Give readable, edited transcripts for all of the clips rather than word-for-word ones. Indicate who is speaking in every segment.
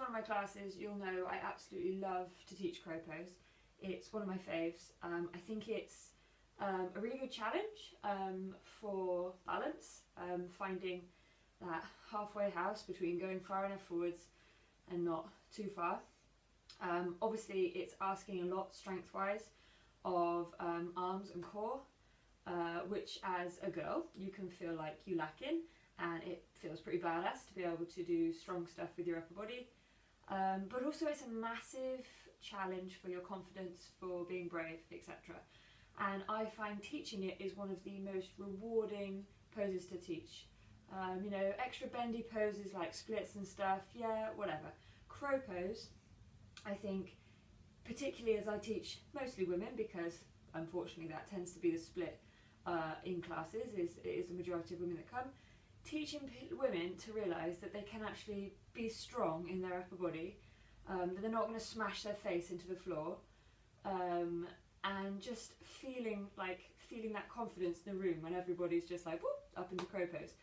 Speaker 1: on my classes, you'll know I absolutely love to teach crow pose. It's one of my faves. I think it's a really good challenge for balance, finding that halfway house between going far enough forwards and not too far. Obviously it's asking a lot strength-wise of arms and core, which as a girl you can feel like you lack in, and it feels pretty badass to be able to do strong stuff with your upper body. But also it's a massive challenge for your confidence, for being brave, etc. And I find teaching it is one of the most rewarding poses to teach. You know, extra bendy poses like splits and stuff, yeah, whatever. Crow pose, I think, particularly as I teach mostly women, because unfortunately that tends to be the split in classes, it is the majority of women that come, teaching women to realise that they can actually be strong in their upper body, that they're not going to smash their face into the floor, and just feeling that confidence in the room when everybody's just like whoop, up into crow pose.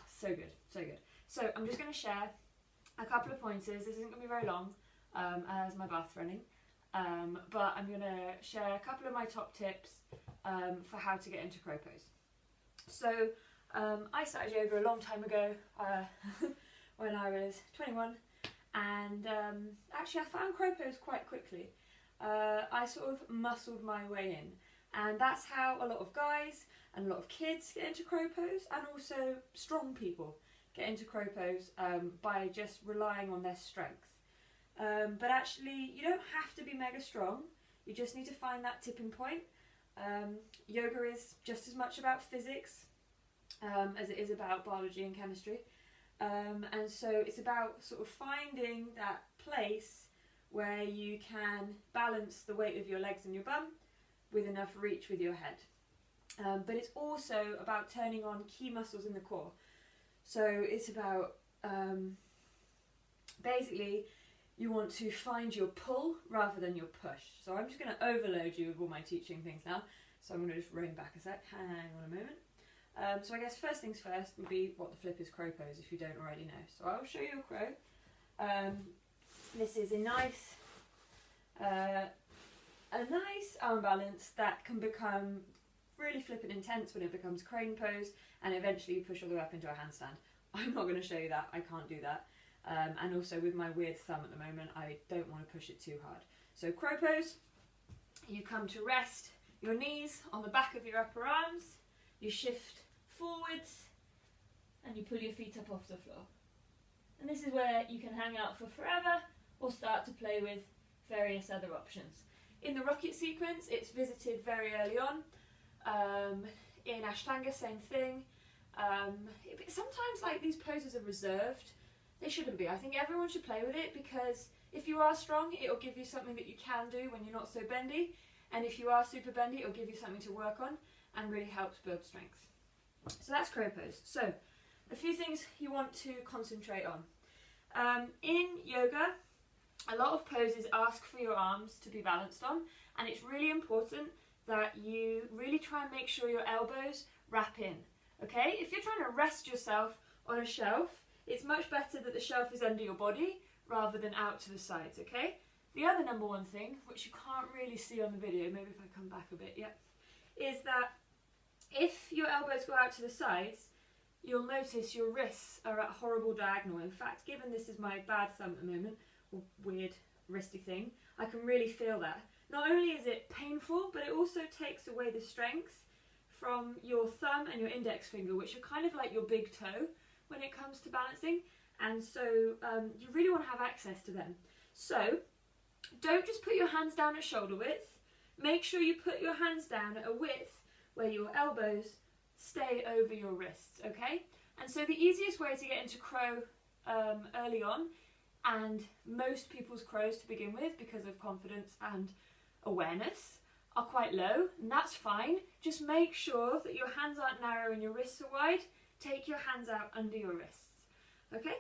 Speaker 1: So good, so good. So I'm just going to share a couple of pointers. This isn't going to be very long, as my bath's running, but I'm going to share a couple of my top tips for how to get into crow pose. So I started yoga a long time ago, when I was 21, and actually I found crow pose quite quickly. I sort of muscled my way in, and that's how a lot of guys and a lot of kids get into crow pose, and also strong people get into crow pose by just relying on their strength. But actually you don't have to be mega strong, you just need to find that tipping point. Yoga is just as much about physics as it is about biology and chemistry, and so it's about sort of finding that place where you can balance the weight of your legs and your bum with enough reach with your head. But it's also about turning on key muscles in the core. So it's about basically you want to find your pull rather than your push. So I'm just going to overload you with all my teaching things now. So I'm going to just rein back a sec. Hang on a moment. So I guess first things first would be what the flip is crow pose, if you don't already know. So I'll show you a crow. This is a nice arm balance that can become really flippant intense when it becomes crane pose, and eventually you push all the way up into a handstand. I'm not going to show you that, I can't do that. And also with my weird thumb at the moment, I don't want to push it too hard. So crow pose, you come to rest your knees on the back of your upper arms, you shift forwards, and you pull your feet up off the floor. And this is where you can hang out for forever or start to play with various other options. In the rocket sequence, it's visited very early on. In Ashtanga, same thing. Sometimes like these poses are reserved. They shouldn't be. I think everyone should play with it, because if you are strong, it'll give you something that you can do when you're not so bendy, and if you are super bendy, it'll give you something to work on and really helps build strength. So that's crow pose. So a few things you want to concentrate on. In yoga, a lot of poses ask for your arms to be balanced on, and it's really important that you really try and make sure your elbows wrap in. Okay, if you're trying to rest yourself on a shelf, it's much better that the shelf is under your body rather than out to the sides, okay? The other number one thing, which you can't really see on the video, maybe if I come back a bit, is that if your elbows go out to the sides, you'll notice your wrists are at a horrible diagonal. In fact, given this is my bad thumb at the moment, or weird wristy thing, I can really feel that. Not only is it painful, but it also takes away the strength from your thumb and your index finger, which are kind of like your big toe when it comes to balancing, and so you really want to have access to them. So don't just put your hands down at shoulder width, make sure you put your hands down at a width where your elbows stay over your wrists, okay? And so the easiest way to get into crow early on, and most people's crows to begin with because of confidence and awareness, are quite low, and that's fine. Just make sure that your hands aren't narrow and your wrists are wide. Take your hands out under your wrists, okay?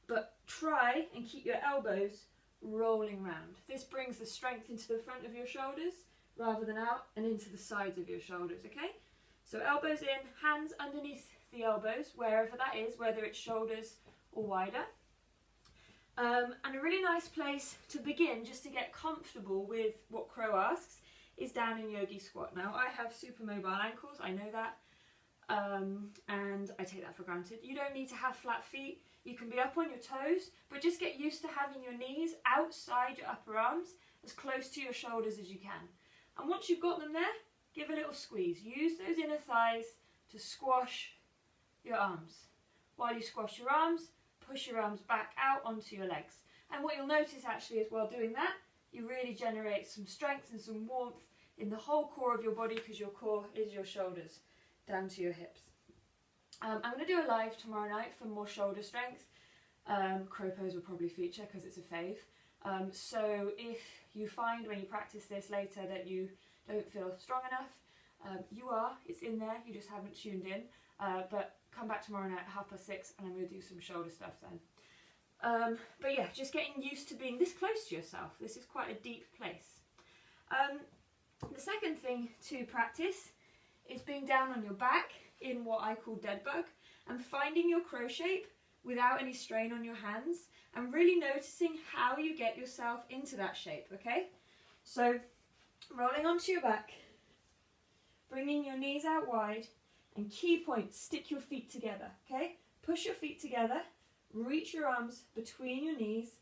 Speaker 1: But try and keep your elbows rolling round. This brings the strength into the front of your shoulders rather than out and into the sides of your shoulders, okay? So elbows in, hands underneath the elbows, wherever that is, whether it's shoulders or wider. And a really nice place to begin, just to get comfortable with what Crow asks, is down in yogi squat. Now, I have super mobile ankles, I know that, and I take that for granted. You don't need to have flat feet, you can be up on your toes, but just get used to having your knees outside your upper arms, as close to your shoulders as you can. And once you've got them there, give a little squeeze. Use those inner thighs to squash your arms. While you squash your arms, push your arms back out onto your legs. And what you'll notice actually is while doing that, you really generate some strength and some warmth in the whole core of your body, because your core is your shoulders down to your hips. I'm going to do a live tomorrow night for more shoulder strength. Crow pose will probably feature because it's a fave. So if you find when you practice this later that you don't feel strong enough, you are, it's in there, you just haven't tuned in. But come back tomorrow night at 6:30 and I'm going to do some shoulder stuff then. But yeah, just getting used to being this close to yourself. This is quite a deep place. The second thing to practice is being down on your back in what I call dead bug, and finding your crow shape without any strain on your hands, and really noticing how you get yourself into that shape, okay? So rolling onto your back, bringing your knees out wide, and key point, stick your feet together, okay? Push your feet together, reach your arms between your knees,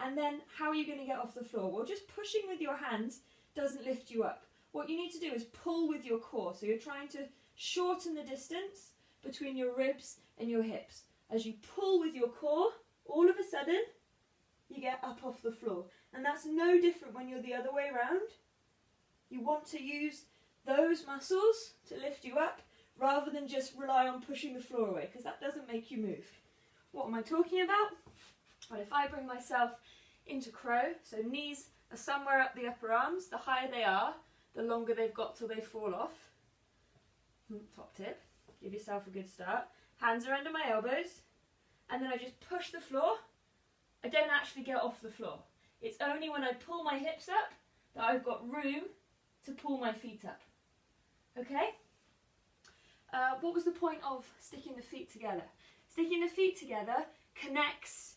Speaker 1: and then how are you going to get off the floor? Well, just pushing with your hands doesn't lift you up. What you need to do is pull with your core. So you're trying to shorten the distance between your ribs and your hips. As you pull with your core, all of a sudden, you get up off the floor. And that's no different when you're the other way around. You want to use those muscles to lift you up, rather than just rely on pushing the floor away, because that doesn't make you move. What am I talking about? Well, if I bring myself into crow, so knees are somewhere up the upper arms, the higher they are, the longer they've got till they fall off. Top tip, give yourself a good start. Hands are under my elbows, and then I just push the floor. I don't actually get off the floor. It's only when I pull my hips up that I've got room to pull my feet up. Okay? What was the point of sticking the feet together? Sticking the feet together connects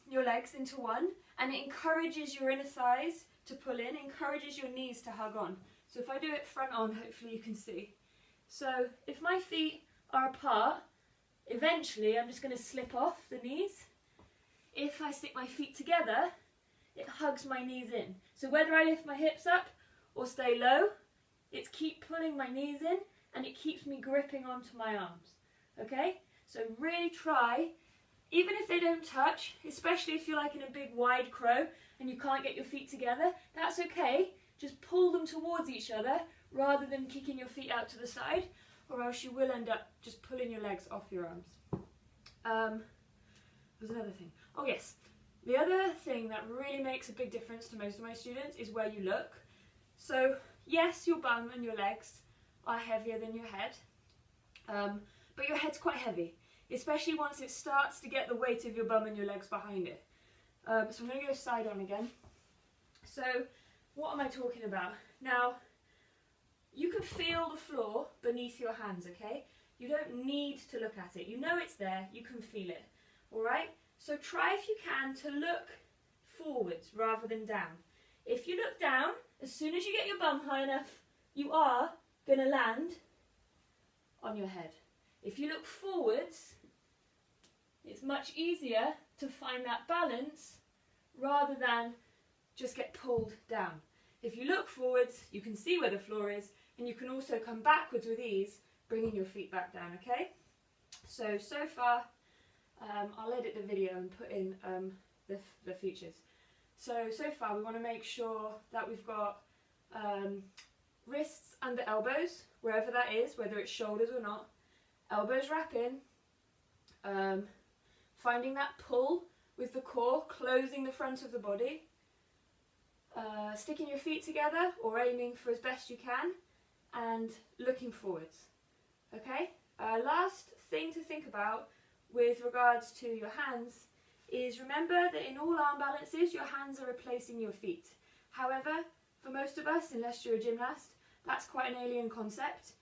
Speaker 1: your legs into one, and it encourages your inner thighs to pull in, encourages your knees to hug on. So if I do it front on, hopefully you can see. So if my feet are apart, eventually I'm just going to slip off the knees. If I stick my feet together, it hugs my knees in. So whether I lift my hips up or stay low, it's keep pulling my knees in, and it keeps me gripping onto my arms. Okay? So really try, even if they don't touch, especially if you're like in a big wide crow and you can't get your feet together, that's okay. Just pull them towards each other rather than kicking your feet out to the side, or else you will end up just pulling your legs off your arms. There's another thing. Oh yes, the other thing that really makes a big difference to most of my students is where you look. So yes, your bum and your legs are heavier than your head, but your head's quite heavy, especially once it starts to get the weight of your bum and your legs behind it. So I'm going to go side on again. So what am I talking about? Now, you can feel the floor beneath your hands, okay? You don't need to look at it. You know it's there, you can feel it, all right? So try, if you can, to look forwards rather than down. If you look down, as soon as you get your bum high enough, you are going to land on your head. If you look forwards, it's much easier to find that balance rather than just get pulled down. If you look forwards, you can see where the floor is, and you can also come backwards with ease, bringing your feet back down, okay? So far, I'll edit the video and put in the features. So far we want to make sure that we've got wrists under elbows, wherever that is, whether it's shoulders or not. Elbows wrap in, finding that pull with the core, closing the front of the body, sticking your feet together or aiming for as best you can, and looking forwards. Okay? Last thing to think about with regards to your hands is remember that in all arm balances your hands are replacing your feet. However, for most of us, unless you're a gymnast, that's quite an alien concept,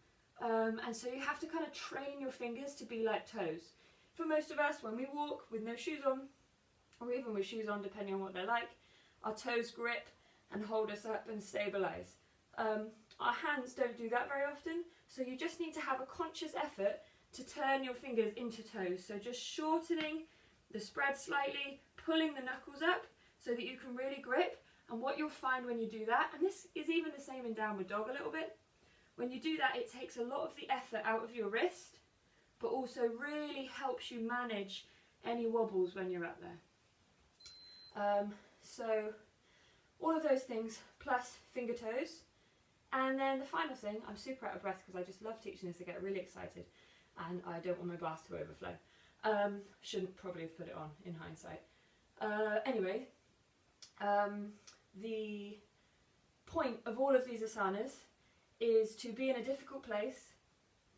Speaker 1: and so you have to kind of train your fingers to be like toes. For most of us, when we walk with no shoes on, or even with shoes on, depending on what they're like. Our toes grip and hold us up and stabilise. Our hands don't do that very often, so you just need to have a conscious effort to turn your fingers into toes. So just shortening the spread slightly, pulling the knuckles up so that you can really grip. And what you'll find when you do that, and this is even the same in downward dog a little bit, when you do that it takes a lot of the effort out of your wrist, but also really helps you manage any wobbles when you're up there. So all of those things plus finger toes. And then the final thing, I'm super out of breath because I just love teaching this, I get really excited and I don't want my glass to overflow. Shouldn't probably have put it on in hindsight. Anyway, the point of all of these asanas is to be in a difficult place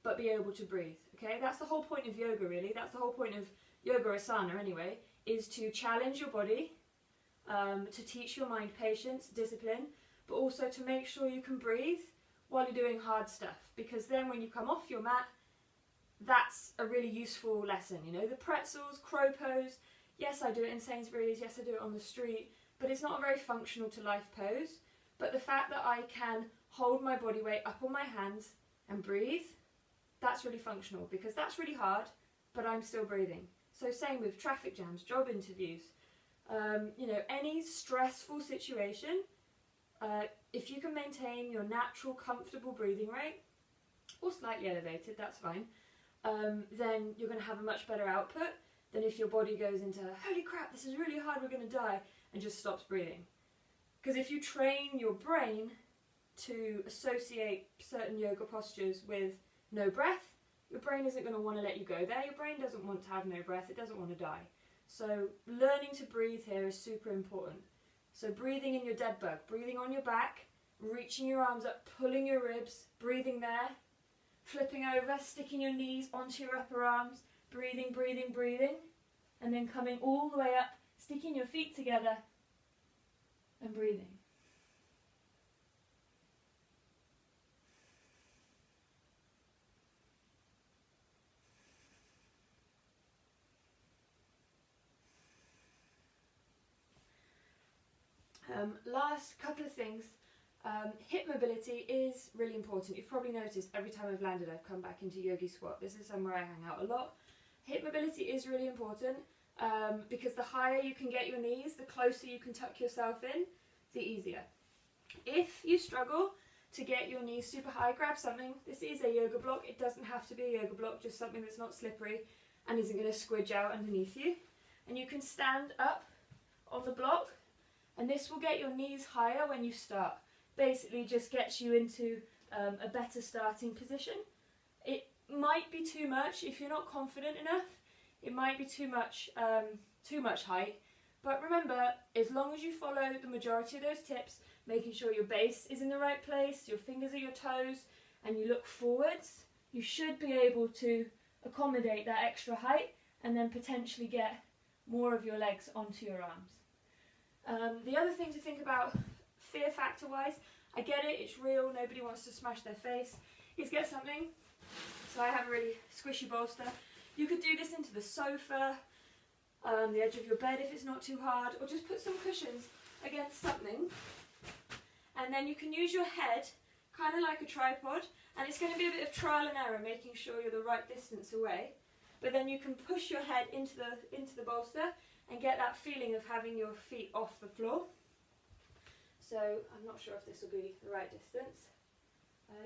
Speaker 1: but be able to breathe. Okay, that's the whole point of yoga really, that's the whole point of yoga asana anyway, is to challenge your body, to teach your mind patience, discipline, but also to make sure you can breathe while you're doing hard stuff, because then when you come off your mat, that's a really useful lesson. You know, the pretzels, crow pose, yes I do it in Sainsbury's, yes I do it on the street, but it's not a very functional to life pose. But the fact that I can hold my body weight up on my hands and breathe, that's really functional, because that's really hard, but I'm still breathing. So same with traffic jams, job interviews, you know, any stressful situation, if you can maintain your natural, comfortable breathing rate, or slightly elevated, that's fine, then you're going to have a much better output than if your body goes into, holy crap, this is really hard, we're going to die, and just stops breathing. Because if you train your brain to associate certain yoga postures with no breath, your brain isn't going to want to let you go there. Your brain doesn't want to have no breath, it doesn't want to die. So learning to breathe here is super important. So breathing in your dead bug, breathing on your back, reaching your arms up, pulling your ribs, breathing there, flipping over, sticking your knees onto your upper arms, breathing, breathing, breathing, and then coming all the way up, sticking your feet together and breathing. Last couple of things, hip mobility is really important. You've probably noticed every time I've landed I've come back into yogi squat. This is somewhere I hang out a lot. Hip mobility is really important because the higher you can get your knees, the closer you can tuck yourself in, the easier. If you struggle to get your knees super high, grab something. This is a yoga block. It doesn't have to be a yoga block, just something that's not slippery and isn't going to squidge out underneath you. And you can stand up on the block, and this will get your knees higher when you start. Basically just gets you into a better starting position. It might be too much if you're not confident enough. It might be too much height. But remember, as long as you follow the majority of those tips, making sure your base is in the right place, your fingers are your toes, and you look forwards, you should be able to accommodate that extra height and then potentially get more of your legs onto your arms. The other thing to think about, fear factor wise, I get it, it's real, nobody wants to smash their face, is get something. So I have a really squishy bolster. You could do this into the sofa, the edge of your bed if it's not too hard, or just put some cushions against something, and then you can use your head kind of like a tripod, and it's going to be a bit of trial and error making sure you're the right distance away, but then you can push your head into the bolster and get that feeling of having your feet off the floor. So I'm not sure if this will be the right distance.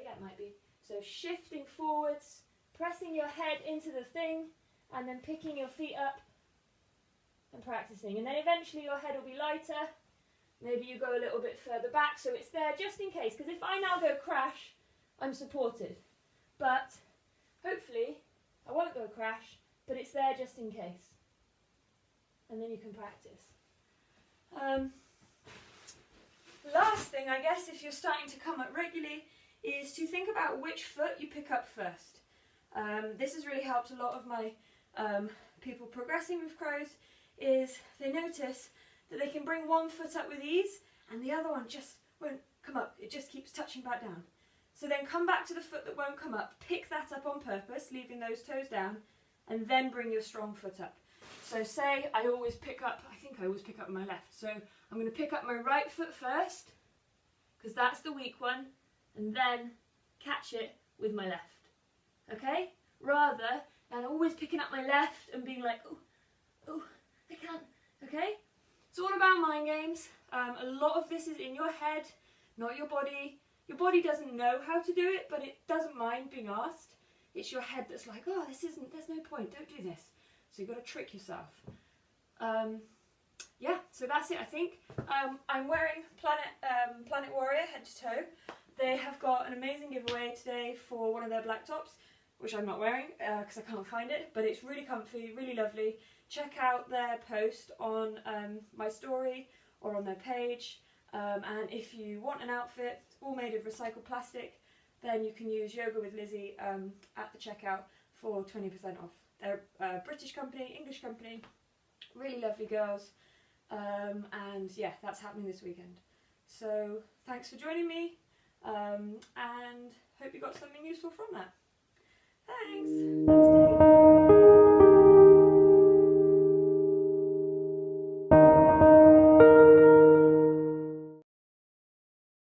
Speaker 1: Yeah, it might be. So shifting forwards, pressing your head into the thing, and then picking your feet up and practicing. And then eventually your head will be lighter. Maybe you go a little bit further back so it's there just in case. Because if I now go crash, I'm supported. But hopefully I won't go crash, but it's there just in case. And then you can practice. Last thing, I guess, if you're starting to come up regularly, is to think about which foot you pick up first. This has really helped a lot of my people progressing with crows, is they notice that they can bring one foot up with ease and the other one just won't come up, it just keeps touching back down. So then come back to the foot that won't come up, pick that up on purpose, leaving those toes down, and then bring your strong foot up. So say I always pick up, I think I always pick up my left. So I'm going to pick up my right foot first, because that's the weak one, and then catch it with my left. Okay? Rather than always picking up my left and being like, oh, I can't. Okay? It's all about mind games. A lot of this is in your head, not your body. Your body doesn't know how to do it, but it doesn't mind being asked. It's your head that's like, oh, there's no point, don't do this. So you've got to trick yourself. Yeah, so that's it, I think. I'm wearing Planet Warrior head to toe. They have got an amazing giveaway today for one of their black tops, which I'm not wearing because I can't find it, but it's really comfy, really lovely. Check out their post on my story or on their page. And if you want an outfit, all made of recycled plastic, then you can use Yoga with Lizzie at the checkout for 20% off. They're a British company, English company, really lovely girls, and yeah, that's happening this weekend. So thanks for joining me, and hope you got something useful from that. Thanks! Namaste.